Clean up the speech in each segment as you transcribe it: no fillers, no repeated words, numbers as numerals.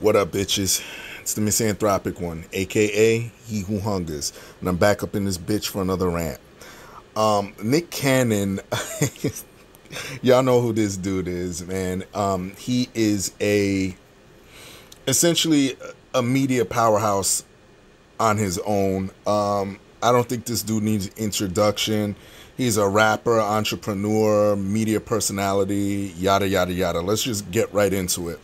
What up, bitches? It's the misanthropic one, aka He Who Hungers, and I'm back up in this bitch for another rant. Nick Cannon, y'all know who this dude is, man. He is essentially a media powerhouse on his own. I don't think this dude needs introduction. He's a rapper, entrepreneur, media personality, yada yada yada. Let's just get right into it.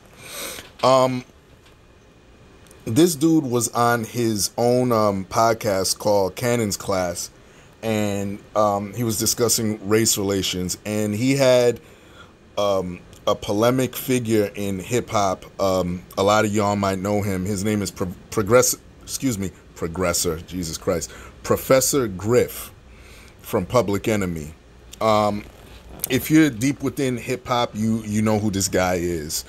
This dude was on his own podcast called Cannon's Class, and he was discussing race relations, and he had a polemic figure in hip hop. A lot of y'all might know him. His name is Progressor. Jesus Christ, Professor Griff from Public Enemy. If you're deep within hip hop, you know who this guy is.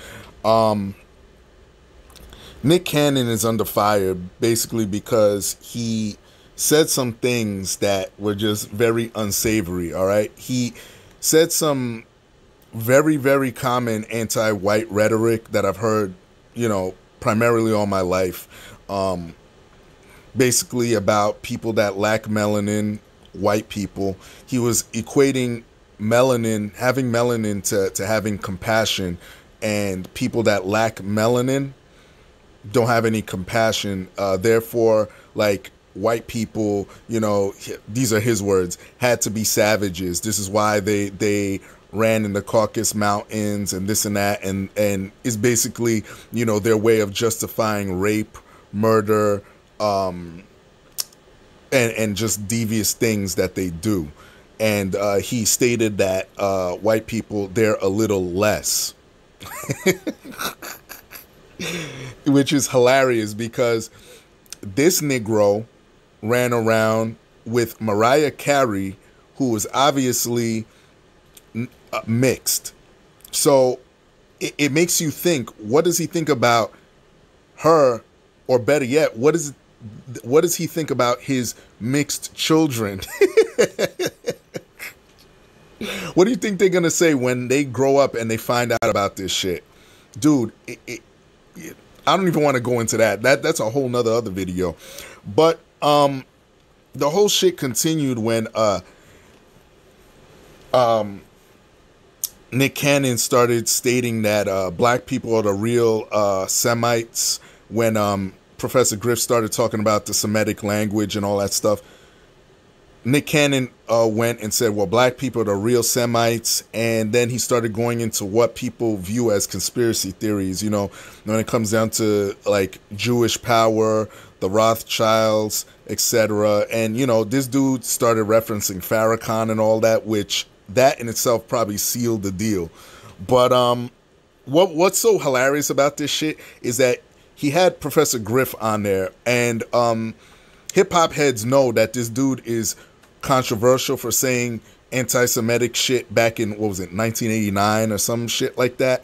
Nick Cannon is under fire basically because he said some things that were just very unsavory, all right? He said some very, very common anti-white rhetoric that I've heard, primarily all my life. Basically about people that lack melanin, white people. He was equating having melanin to having compassion, and people that lack melanin don't have any compassion. Therefore, like, white people, these are his words, had to be savages. This is why they ran in the Caucasus Mountains and this and that, and is basically, their way of justifying rape, murder, and just devious things that they do. And he stated that white people, they're a little less. Which is hilarious because this Negro ran around with Mariah Carey, who was obviously mixed. So it makes you think, what does he think about her? Or better yet, what does he think about his mixed children? What do you think they're going to say when they grow up and they find out about this shit? Dude, I don't even want to go into that. That's a whole nother other video. But the whole shit continued when Nick Cannon started stating that black people are the real Semites. When Professor Griff started talking about the Semetic language and all that stuff, Nick Cannon went and said, well, black people are the real Semites. And then he started going into what people view as conspiracy theories, when it comes down to, like, Jewish power, the Rothschilds, etc. And, this dude started referencing Farrakhan and all that, which that in itself probably sealed the deal. But what's so hilarious about this shit is that he had Professor Griff on there, and hip-hop heads know that this dude is controversial for saying anti-Semitic shit back in, 1989 or some shit like that.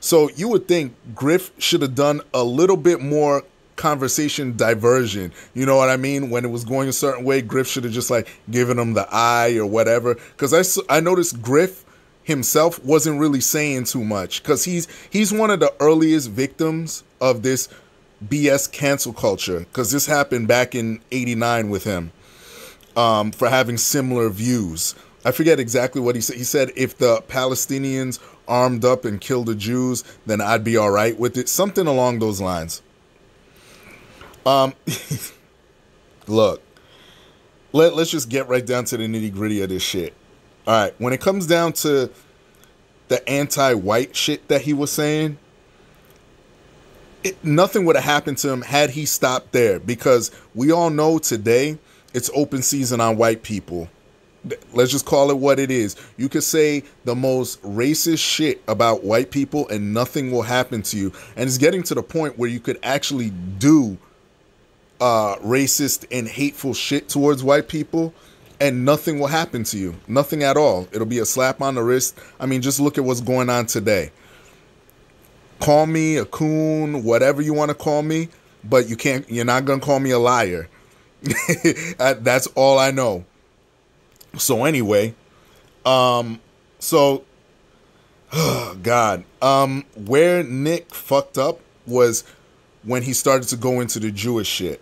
So you would think Griff should have done a little bit more conversation diversion. You know what I mean? When it was going a certain way, Griff should have just, like, given him the eye or whatever. Because I noticed Griff himself wasn't really saying too much, because he's one of the earliest victims of this BS cancel culture, because this happened back in '89 with him, for having similar views. I forget exactly what he said. He said, if the Palestinians armed up and killed the Jews, then I'd be all right with it. Something along those lines. Look, let's just get right down to the nitty gritty of this shit. All right, when it comes down to the anti-white shit that he was saying, nothing would have happened to him had he stopped there, because we all know today it's open season on white people. Let's just call it what it is. You could say the most racist shit about white people and nothing will happen to you. And it's getting to the point where you could actually do racist and hateful shit towards white people and nothing will happen to you. Nothing at all. It'll be a slap on the wrist. I mean, just look at what's going on today. Call me a coon, whatever you want to call me, but you're not going to call me a liar. That's all I know. So anyway, oh God, where Nick fucked up was when he started to go into the Jewish shit.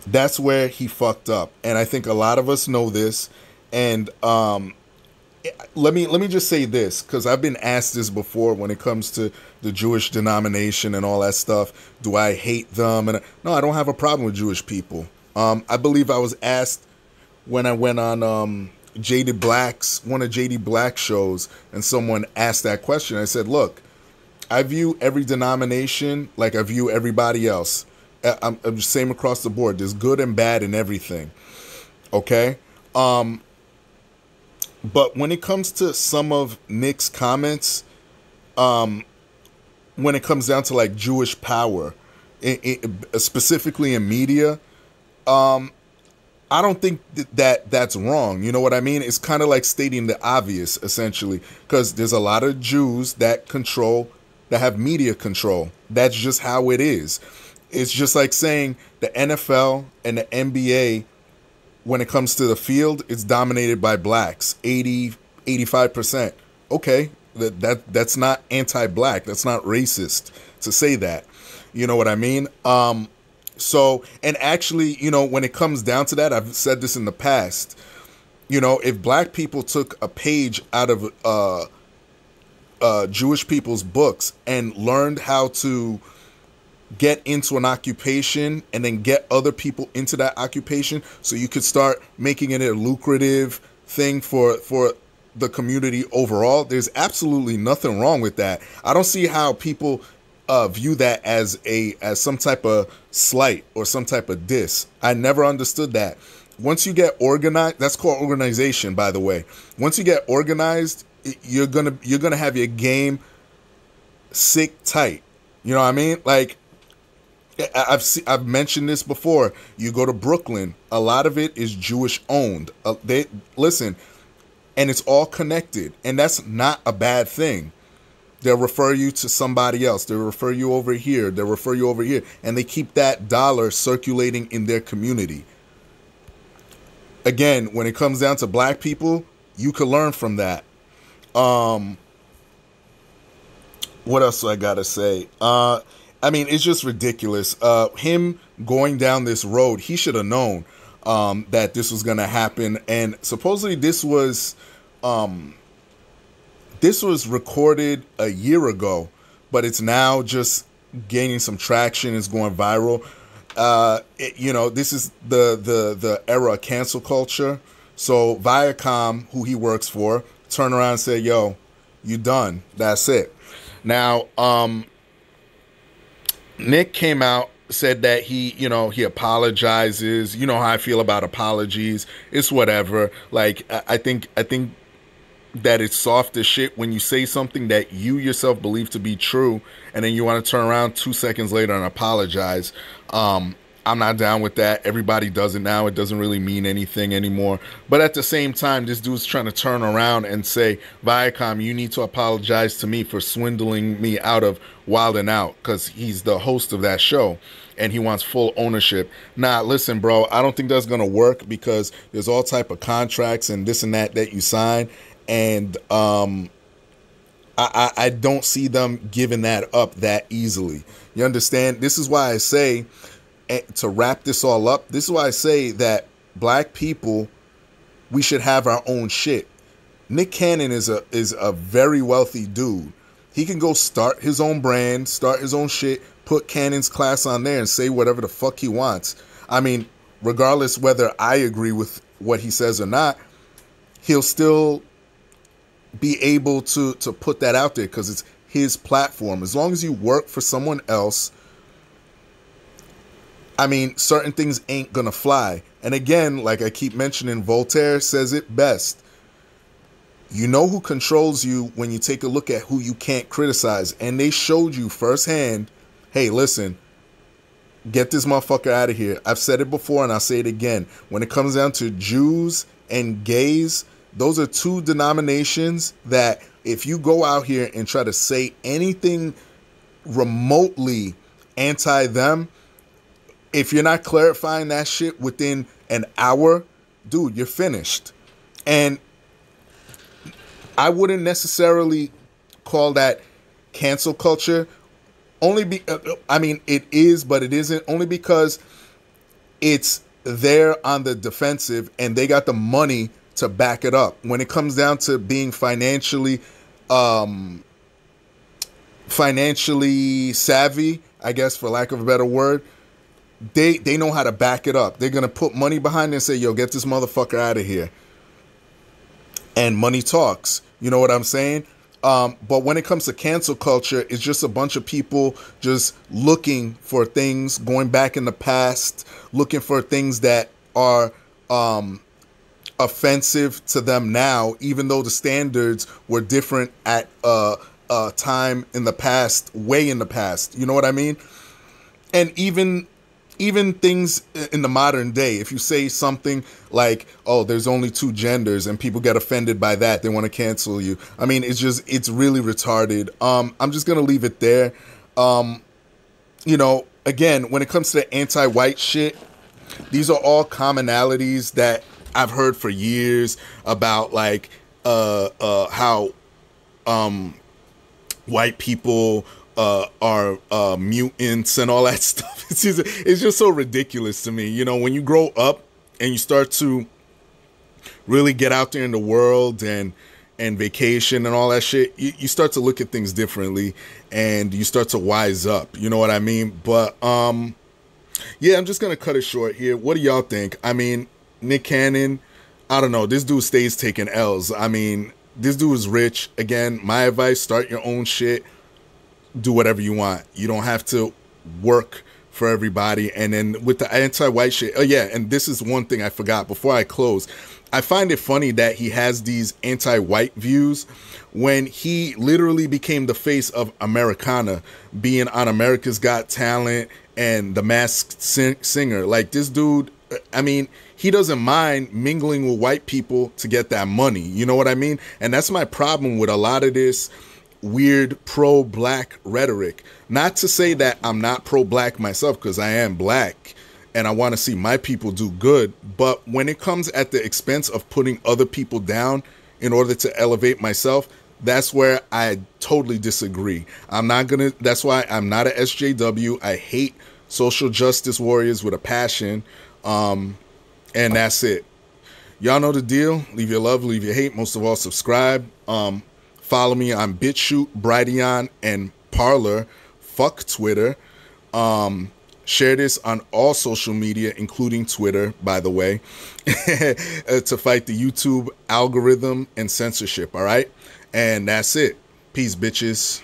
That's where he fucked up. And I think a lot of us know this. And let me just say this, because I've been asked this before when it comes to the Jewish denomination and all that stuff. Do I hate them? And no, I don't have a problem with Jewish people. I believe I was asked when I went on one of JD Black's shows, and someone asked that question. I said, look, I view every denomination like I view everybody else. I'm the same across the board. There's good and bad in everything. Okay? But when it comes to some of Nick's comments, when it comes down to like Jewish power, specifically in media, I don't think that's wrong. You know what I mean? It's kind of like stating the obvious, essentially, because there's a lot of Jews that have media control. That's just how it is. It's just like saying the NFL and the NBA, when it comes to the field, it's dominated by blacks, 85%. Okay, that's not anti-black. That's not racist to say that. You know what I mean? So, and actually, you know, when it comes down to that, I've said this in the past, you know, if black people took a page out of Jewish people's books and learned how to get into an occupation and then get other people into that occupation so you could start making it a lucrative thing for the community overall, there's absolutely nothing wrong with that. I don't see how people view that as some type of slight or some type of diss. I never understood that. Once you get organized, that's called organization, by the way. Once you get organized, you're gonna have your game sick tight. You know what I mean? Like, I've mentioned this before. You go to Brooklyn, a lot of it is Jewish owned. They listen, and it's all connected, and that's not a bad thing. They'll refer you to somebody else. They'll refer you over here. They'll refer you over here. And they keep that dollar circulating in their community. Again, when it comes down to black people, you could learn from that. What else do I got to say? I mean, it's just ridiculous. Him going down this road, he should have known that this was going to happen. And supposedly this was recorded a year ago, but it's now just gaining some traction. It's going viral. You know, this is the era of cancel culture. So Viacom, who he works for, turn around and say, yo, you done. That's it. Now, Nick came out, said that he apologizes. You know how I feel about apologies. It's whatever. Like, I think that it's soft as shit when you say something that you yourself believe to be true, and then you want to turn around 2 seconds later and apologize. I'm not down with that. Everybody does it now. It doesn't really mean anything anymore. But at the same time, this dude's trying to turn around and say, Viacom, you need to apologize to me for swindling me out of Wild 'N Out, because he's the host of that show and he wants full ownership. Nah, listen, bro, I don't think that's going to work, because there's all type of contracts and this and that you sign. And I don't see them giving that up that easily. You understand? This is why I say, to wrap this all up, this is why I say that black people, we should have our own shit. Nick Cannon is a very wealthy dude. He can go start his own brand, start his own shit, put Cannon's Class on there and say whatever the fuck he wants. I mean, regardless whether I agree with what he says or not, he'll still be able to put that out there because it's his platform. As long as you work for someone else, I mean, certain things ain't gonna fly. And again, like I keep mentioning, Voltaire says it best. You know who controls you when you take a look at who you can't criticize. And they showed you firsthand, hey, listen, get this motherfucker out of here. I've said it before and I'll say it again. When it comes down to Jews and gays, those are two denominations that if you go out here and try to say anything remotely anti them, if you're not clarifying that shit within an hour, dude, you're finished. And I wouldn't necessarily call that cancel culture. Only I mean, it is, but it isn't. Only because it's there on the defensive, and they got the money to back it up. When it comes down to being financially savvy, I guess, for lack of a better word, they know how to back it up. They're gonna put money behind it and say, "Yo, get this motherfucker out of here." And money talks. You know what I'm saying? But when it comes to cancel culture, it's just a bunch of people just looking for things, going back in the past, looking for things that are offensive to them now, even though the standards were different at a time in the past, way in the past. You know what I mean? And even things in the modern day, if you say something like, "Oh, there's only two genders," and people get offended by that, they want to cancel you. I mean, it's really retarded. I'm just gonna leave it there. Again, when it comes to the anti-white shit, these are all commonalities that I've heard for years about, like how white people are mutants and all that stuff. It's just so ridiculous to me. You know, when you grow up and you start to really get out there in the world and vacation and all that shit, you start to look at things differently and you start to wise up. You know what I mean? But yeah, I'm just gonna cut it short here. What do y'all think? I mean, Nick Cannon, I don't know. This dude stays taking L's. I mean, this dude is rich. Again, my advice: start your own shit. Do whatever you want. You don't have to work for everybody. And then with the anti-white shit, oh yeah, and this is one thing I forgot before I close. I find it funny that he has these anti-white views when he literally became the face of Americana, being on America's Got Talent and The Masked Singer. Like, this dude, I mean, he doesn't mind mingling with white people to get that money. You know what I mean? And that's my problem with a lot of this weird pro-black rhetoric. Not to say that I'm not pro-black myself, because I am black and I want to see my people do good, but when it comes at the expense of putting other people down in order to elevate myself, that's where I totally disagree. That's why I'm not a SJW. I hate social justice warriors with a passion. And that's it. Y'all know the deal. Leave your love, leave your hate. Most of all, subscribe. Follow me on BitChute, Brighteon, and Parler. Fuck Twitter. Share this on all social media, including Twitter, by the way, to fight the YouTube algorithm and censorship, all right? And that's it. Peace, bitches.